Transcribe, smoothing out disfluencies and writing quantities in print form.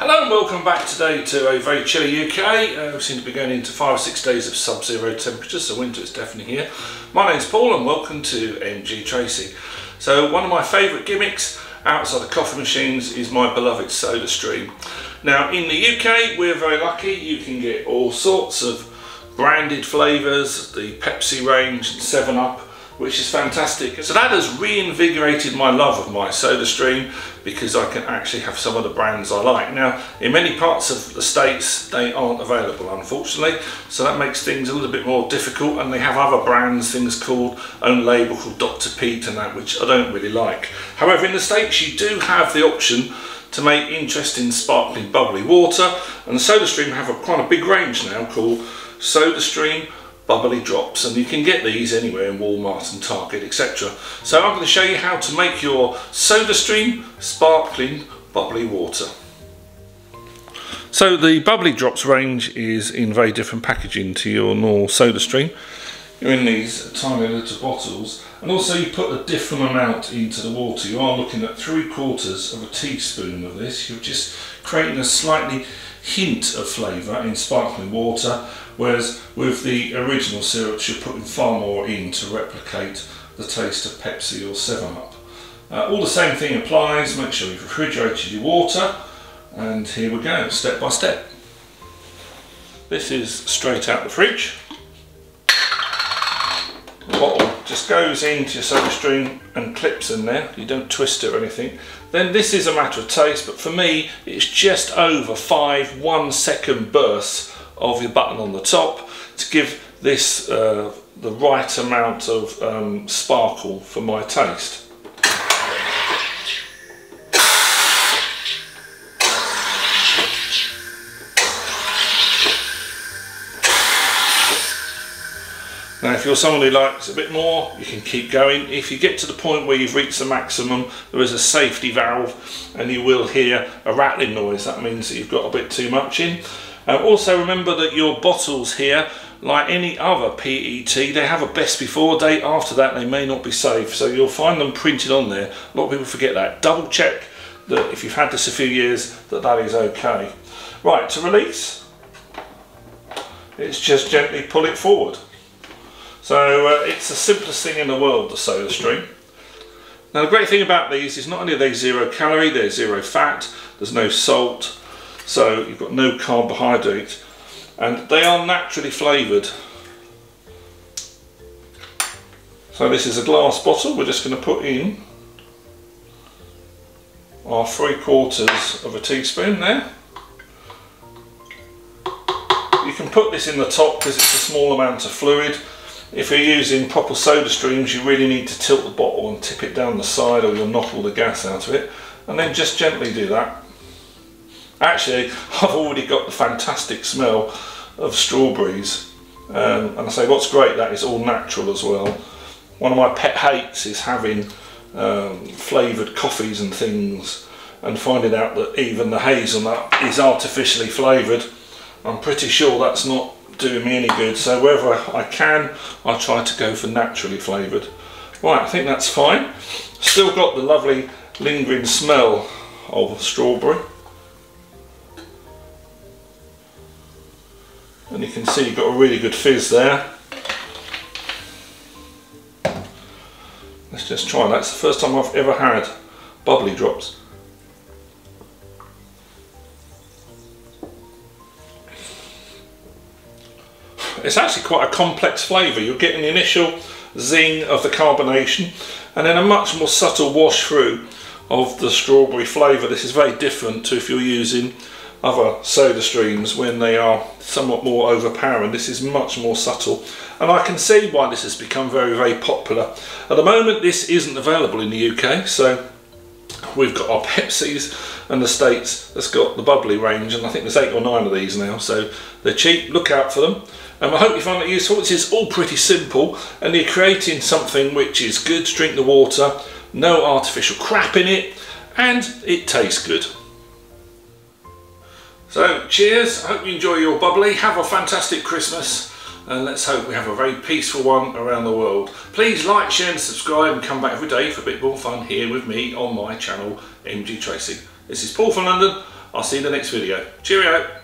Hello and welcome back today to a very chilly UK. We seem to be going into 5 or 6 days of sub-zero temperatures, so winter is definitely here. My name's Paul and welcome to MGTracey. So one of my favourite gimmicks outside of coffee machines is my beloved Sodastream. Now in the UK we're very lucky, you can get all sorts of branded flavours, the Pepsi range and 7-Up, which is fantastic. So that has reinvigorated my love of my Sodastream because I can actually have some of the brands I like. Now, in many parts of the States, they aren't available, unfortunately, so that makes things a little bit more difficult, and they have other brands, things called own label called Dr. Pete and that, which I don't really like. However, in the States, you do have the option to make interesting sparkling bubbly water, and the Sodastream have a quite a big range now called Sodastream BUBLY drops, and you can get these anywhere in Walmart and Target, etc. So I'm going to show you how to make your Sodastream sparkling bubbly water. So the bubbly drops range is in very different packaging to your normal Sodastream. You're in these tiny little bottles, and also you put a different amount into the water. You are looking at 3/4 of a teaspoon of this. You're just creating a slightly hint of flavour in sparkling water, whereas with the original syrups you're putting far more in to replicate the taste of Pepsi or 7-Up. All the same thing applies. Make sure you've refrigerated your water, and here we go, step by step. This is straight out the fridge. The bottle just goes into your Sodastream and clips in there. You don't twist it or anything. Then this is a matter of taste, but for me it's just over 5 1-second bursts of your button on the top to give this the right amount of sparkle for my taste. Now if you're someone who likes a bit more, you can keep going. If you get to the point where you've reached the maximum, there is a safety valve and you will hear a rattling noise. That means that you've got a bit too much in. Also remember that your bottles here, like any other PET, they have a best before date. After that they may not be safe, so you'll find them printed on there. A lot of people forget that. Double check that if you've had this a few years that that is okay. Right, to release, it's just gently pull it forward. So it's the simplest thing in the world, the Sodastream. Now the great thing about these is not only are they 0 calorie, they're 0 fat, there's no salt, so you've got no carbohydrate, and they are naturally flavoured. So this is a glass bottle. We're just going to put in our 3/4 of a teaspoon there. You can put this in the top because it's a small amount of fluid. If you're using proper Sodastreams, you really need to tilt the bottle and tip it down the side, or you'll knock all the gas out of it, and then just gently do that. Actually, I've already got the fantastic smell of strawberries, and I say what's great, that is all natural as well. One of my pet hates is having flavoured coffees and things and finding out that even the hazelnut is artificially flavoured. I'm pretty sure that's not doing me any good, so wherever I can, I try to go for naturally flavoured. Right, I think that's fine. Still got the lovely lingering smell of strawberry. And you can see you've got a really good fizz there. Let's just try that. It's the first time I've ever had bubbly drops. It's actually quite a complex flavour. You're getting the initial zing of the carbonation and then a much more subtle wash through of the strawberry flavour. This is very different to if you're using other Sodastreams when they are somewhat more overpowering. This is much more subtle, and I can see why this has become very, very popular. At the moment this isn't available in the UK, so we've got our Pepsis, and the States that's got the bubbly range, and I think there's 8 or 9 of these now, so they're cheap. Look out for them. I hope you find it useful. This is all pretty simple, and you're creating something which is good to drink the water, no artificial crap in it, and it tastes good. So cheers, I hope you enjoy your bubbly, have a fantastic Christmas, and let's hope we have a very peaceful one around the world. Please like, share and subscribe, and come back every day for a bit more fun here with me on my channel, MGTracey. This is Paul from London, I'll see you in the next video. Cheerio.